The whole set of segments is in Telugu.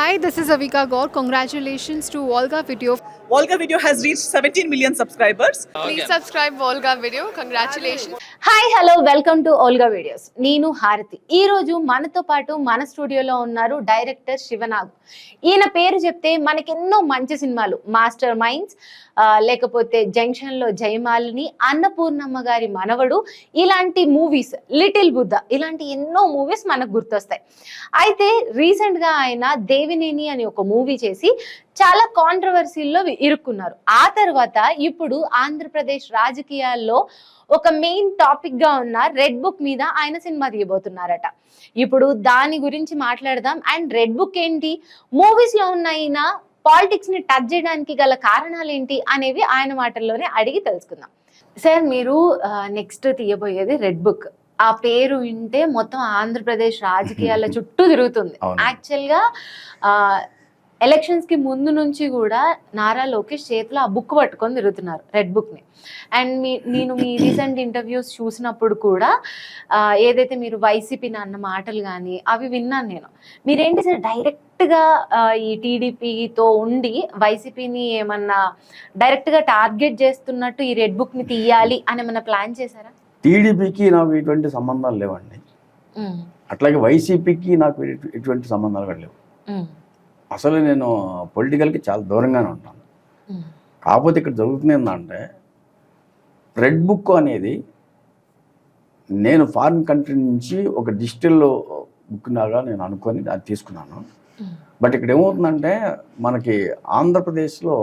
Hi, this is Avika Gaur. Congratulations to Volga Video. Volga Video has reached 17 million subscribers. Please subscribe Volga Video. Congratulations. Hi hello welcome to Volga Videos. నేను హారతి. ఈ రోజు మనతో పాటు మన స్టూడియోలో ఉన్నారు డైరెక్టర్ శివనాగ్. ఈయన పేరు చెప్తే మనకెన్నో మంచి సినిమాలు, మాస్టర్ మైండ్స్, లేకపోతే జంక్షన్లో జయమాలిని, అన్నపూర్ణమ్మ గారి మనవడు, ఇలాంటి మూవీస్, లిటిల్ బుద్ధ, ఇలాంటి ఎన్నో మూవీస్ మనకు గుర్తొస్తాయి. అయితే రీసెంట్గా ఆయన దేవినేని అని ఒక మూవీ చేసి చాలా కాంట్రవర్సీల్లో ఇరుక్కున్నారు. ఆ తర్వాత ఇప్పుడు ఆంధ్రప్రదేశ్ రాజకీయాల్లో ఒక మెయిన్ టాపిక్ గా ఉన్న రెడ్ బుక్ మీద ఆయన సినిమా తీయబోతున్నారట. ఇప్పుడు దాని గురించి మాట్లాడదాం. అండ్ రెడ్ బుక్ ఏంటి, మూవీస్ లో ఉన్న ఆయన పాలిటిక్స్ ని టచ్ చేయడానికి గల కారణాలు ఏంటి అనేవి ఆయన మాటల్లోనే అడిగి తెలుసుకుందాం. సార్, మీరు నెక్స్ట్ తీయబోయేది రెడ్ బుక్. ఆ పేరు వింటే మొత్తం ఆంధ్రప్రదేశ్ రాజకీయాల చుట్టూ తిరుగుతుంది. యాక్చువల్ గా ఎలక్షన్స్ కి ముందు నుంచి కూడా నారా లోకేష్ చేతిలో ఆ బుక్ పట్టుకొని తిరుగుతున్నారు, రెడ్ బుక్ ని. అండ్ నేను మీ రీసెంట్ ఇంటర్వ్యూస్ చూసినప్పుడు కూడా ఏదైతే మీరు వైసీపీని అన్న మాటలు కానీ అవి విన్నాను నేను. మీరేంటి సార్ డైరెక్ట్ గా ఈ టీడీపీతో ఉండి వైసీపీని ఏమన్నా డైరెక్ట్ గా టార్గెట్ చేస్తున్నట్టు ఈ రెడ్ బుక్ ని తీయాలి అని ఏమన్నా ప్లాన్ చేశారా? టీడీపీకి నాకు ఎటువంటి సంబంధాలు లేవండి, అట్లాగే వైసీపీకి నాకు ఎటువంటి సంబంధాలు కూడా లేవు. అసలు నేను పొలిటికల్కి చాలా దూరంగానే ఉంటాను. కాకపోతే ఇక్కడ జరుగుతుంది ఏంటంటే, రెడ్ బుక్ అనేది నేను ఫారిన్ కంట్రీ నుంచి ఒక డిజిటల్ బుక్ లాగా నేను అనుకొని అది తీసుకున్నాను. బట్ ఇక్కడ ఏమవుతుందంటే, మనకి ఆంధ్రప్రదేశ్లో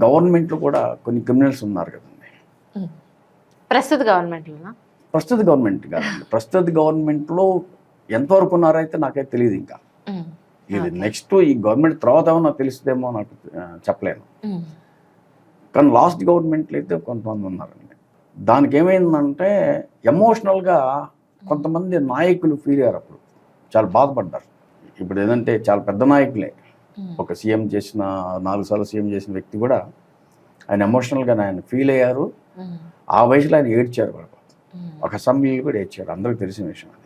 గవర్నమెంట్లో కూడా కొన్ని క్రిమినల్స్ ఉన్నారు కదండి. ప్రస్తుత గవర్నమెంట్ కాదండి, ప్రస్తుత గవర్నమెంట్లో ఎంతవరకు ఉన్నారైతే నాకైతే తెలియదు. ఇంకా ఇది నెక్స్ట్ ఈ గవర్నమెంట్ తర్వాత ఏమో నాకు తెలుస్తుందేమో, నాకు చెప్పలేను. కానీ లాస్ట్ గవర్నమెంట్లో అయితే కొంతమంది ఉన్నారండి. దానికి ఏమైందంటే, ఎమోషనల్గా కొంతమంది నాయకులు ఫీల్ అయ్యారు, అప్పుడు చాలా బాధపడ్డారు. ఇప్పుడు ఏదంటే చాలా పెద్ద నాయకులే, ఒక సీఎం చేసిన 4 సార్లు సీఎం చేసిన వ్యక్తి కూడా ఆయన ఎమోషనల్గా ఆయన ఫీల్ అయ్యారు. ఆ వయసులో ఆయన ఏడ్చారు కూడా, ఒక అసెంబ్లీలో కూడా ఏడ్చారు, అందరికి తెలిసిన విషయం అది.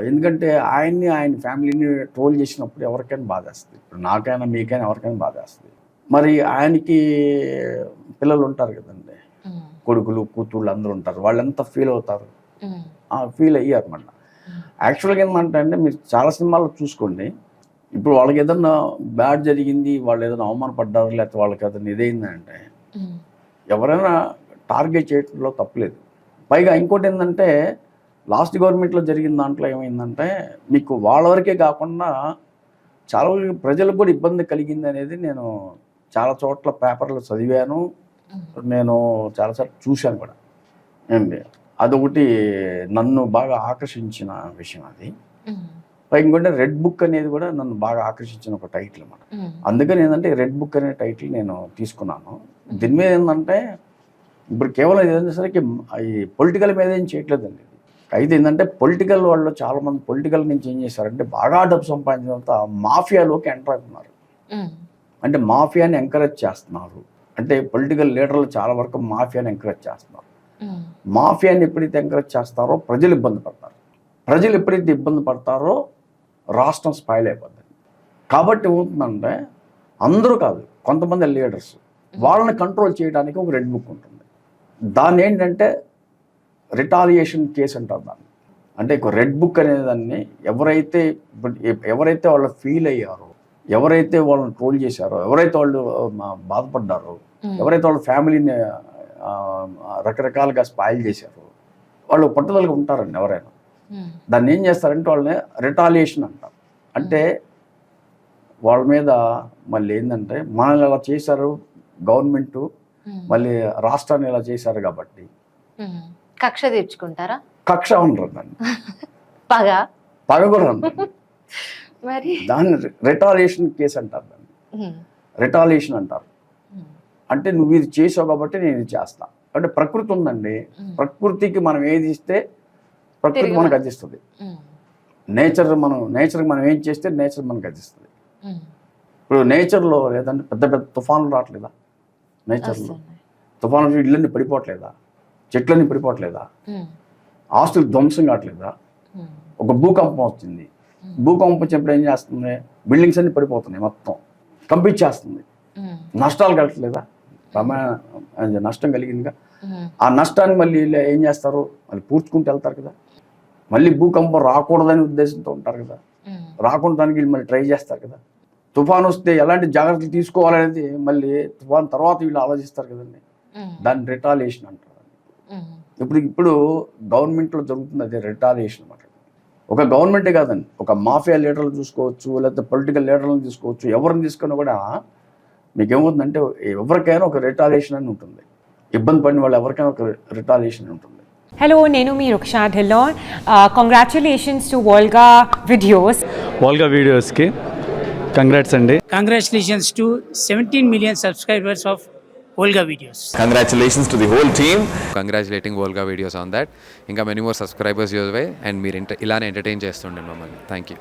ఎందుకంటే ఆయన ఫ్యామిలీని ట్రోల్ చేసినప్పుడు ఎవరికైనా బాధేస్తుంది. ఇప్పుడు నాకైనా మీకైనా ఎవరికైనా బాధేస్తుంది. మరి ఆయనకి పిల్లలు ఉంటారు కదండి, కొడుకులు కూతుళ్ళు అందరూ ఉంటారు, వాళ్ళు ఎంత ఫీల్ అవుతారు, ఫీల్ అయ్యారు అన్నమాట. యాక్చువల్గా ఏంటంటే అండి, మీరు చాలా సినిమాల్లో చూసుకోండి, ఇప్పుడు వాళ్ళకి ఏదన్నా బ్యాడ్ జరిగింది, వాళ్ళు ఏదైనా అవమానపడ్డారు, లేకపోతే వాళ్ళకి ఏదైనా ఇదైందంటే ఎవరైనా టార్గెట్ చేయడంలో తప్పులేదు. పైగా ఇంకోటి ఏంటంటే, లాస్ట్ గవర్నమెంట్లో జరిగిన దాంట్లో ఏమైందంటే, మీకు వాళ్ళ వరకే కాకుండా చాలా ప్రజలకు కూడా ఇబ్బంది కలిగింది అనేది నేను చాలా చోట్ల పేపర్లో చదివాను, నేను చాలాసార్లు చూశాను కూడా అండి. అదొకటి నన్ను బాగా ఆకర్షించిన విషయం అది. ఇంకోటి రెడ్ బుక్ అనేది కూడా నన్ను బాగా ఆకర్షించిన ఒక టైటిల్ అన్నమాట. అందుకని ఏంటంటే రెడ్ బుక్ అనే టైటిల్ నేను తీసుకున్నాను. దీని మీద ఏంటంటే, ఇప్పుడు కేవలం ఏదైనా సరే ఈ పొలిటికల్ మీద ఏం చేయట్లేదండి. అయితే ఏంటంటే, పొలిటికల్ వాళ్ళు చాలామంది పొలిటికల్ నుంచి ఏం చేశారంటే, బాగా డబ్బు సంపాదించిన తర్వాత మాఫియాలోకి ఎంటర్ అవుతున్నారు. అంటే మాఫియాని ఎంకరేజ్ చేస్తున్నారు. అంటే పొలిటికల్ లీడర్లు చాలా వరకు మాఫియాని ఎంకరేజ్ చేస్తున్నారు. మాఫియాని ఎప్పుడైతే ఎంకరేజ్ చేస్తారో ప్రజలు ఇబ్బంది పడతారు. ప్రజలు ఎప్పుడైతే ఇబ్బంది పడతారో రాష్ట్రం స్పాయిల్ అయిపోతుంది. కాబట్టి ఏమవుతుందంటే, అందరూ కాదు, కొంతమంది లీడర్స్ వాళ్ళని కంట్రోల్ చేయడానికి ఒక రెడ్ బుక్ ఉంటుంది. దాన్ని ఏంటంటే రిటాలియేషన్ కేసు అంటారు దాన్ని. అంటే రెడ్ బుక్ అనేదాన్ని ఎవరైతే వాళ్ళు ఫీల్ అయ్యారో, ఎవరైతే వాళ్ళని ట్రోల్ చేశారో, ఎవరైతే వాళ్ళు బాధపడ్డారో, ఎవరైతే వాళ్ళ ఫ్యామిలీని రకరకాలుగా స్పాయిల్ చేశారో, వాళ్ళు పట్టుదలగా ఉంటారండి ఎవరైనా. దాన్ని ఏం చేస్తారంటే వాళ్ళని రిటాలియేషన్ అంటారు. అంటే వాళ్ళ మీద మళ్ళీ ఏంటంటే, మనల్ని ఎలా చేశారు గవర్నమెంటు, మళ్ళీ రాష్ట్రాన్ని ఎలా చేశారు కాబట్టి కక్ష తీర్చుకుంటారా? కక్ష ఉండరు దాన్ని, పగ కూడా ఉండరు. మరి దాన్ని రిటాలియేషన్ కేసు అంటారు. దాన్ని రిటాలియేషన్ అంటారు. అంటే నువ్వు ఇది చేసావు కాబట్టి నేను ఇది చేస్తా. అంటే ప్రకృతి ఉందండి, ప్రకృతికి మనం ఏది ఇస్తే ప్రకృతి మనకు అందిస్తుంది. నేచర్కి మనం ఏం చేస్తే నేచర్ మనకు అందిస్తుంది. ఇప్పుడు నేచర్లో లేదంటే పెద్ద పెద్ద తుఫాన్లు రావట్లేదా? నేచర్లో తుఫాను ఇళ్ళన్నీ పడిపోవట్లేదా? చెట్లన్నీ పడిపోవట్లేదా? ఆస్తులు ధ్వంసం కావట్లేదా? ఒక భూకంపం వచ్చింది, భూకంపం వచ్చినప్పుడు ఏం చేస్తుంది, బిల్డింగ్స్ అన్ని పడిపోతున్నాయి, మొత్తం కంపించేస్తుంది. నష్టాలు కలగట్లేదా, నష్టం కలిగిందిగా. ఆ నష్టాన్ని మళ్ళీ ఏం చేస్తారు, మళ్ళీ పూడ్చుకుంటూ వెళ్తారు కదా. మళ్ళీ భూకంపం రాకూడదనే ఉద్దేశంతో ఉంటారు కదా, రాకుండా దానికి వీళ్ళు మళ్ళీ ట్రై చేస్తారు కదా. తుఫాన్ వస్తే ఎలాంటి జాగ్రత్తలు తీసుకోవాలనేది మళ్ళీ తుఫాన్ తర్వాత వీళ్ళు ఆలోచిస్తారు కదండి. దాన్ని రిటాలియేషన్ అంటారు. ఇప్పుడు గవర్నమెంట్లో జరుగుతుంది అదే రిటాలియేషన్ అన్నమాట. ఒక గవర్నమెంటే కాదండి, ఒక మాఫియా లీడర్లు చూసుకోవచ్చు, లేకపోతే పొలిటికల్ లీడర్లను తీసుకోవచ్చు, ఎవరిని తీసుకున్నా కూడా మీకు ఏమవుతుందంటే ఎవరికైనా ఒక రిటాలియేషన్ అని ఉంటుంది. ఇబ్బంది పడిన వాళ్ళు ఎవరికైనా ఒక రిటాలియేషన్ అని ఉంటుంది. Hello, నేను మీ Ruksha Dhillon. Congratulations to Volga videos. Volga వీడియోస్కి కంగ్రాట్స్ అండి. Congratulations to 17 million subscribers of Volga Videos. Congratulations to the whole team. Congratulating Volga Videos on that. ఇంకా many more subscribers your way and మీరు ఇలానే ఎంటర్టైన్ చేస్తుండండి మమ్మల్ని. Thank you.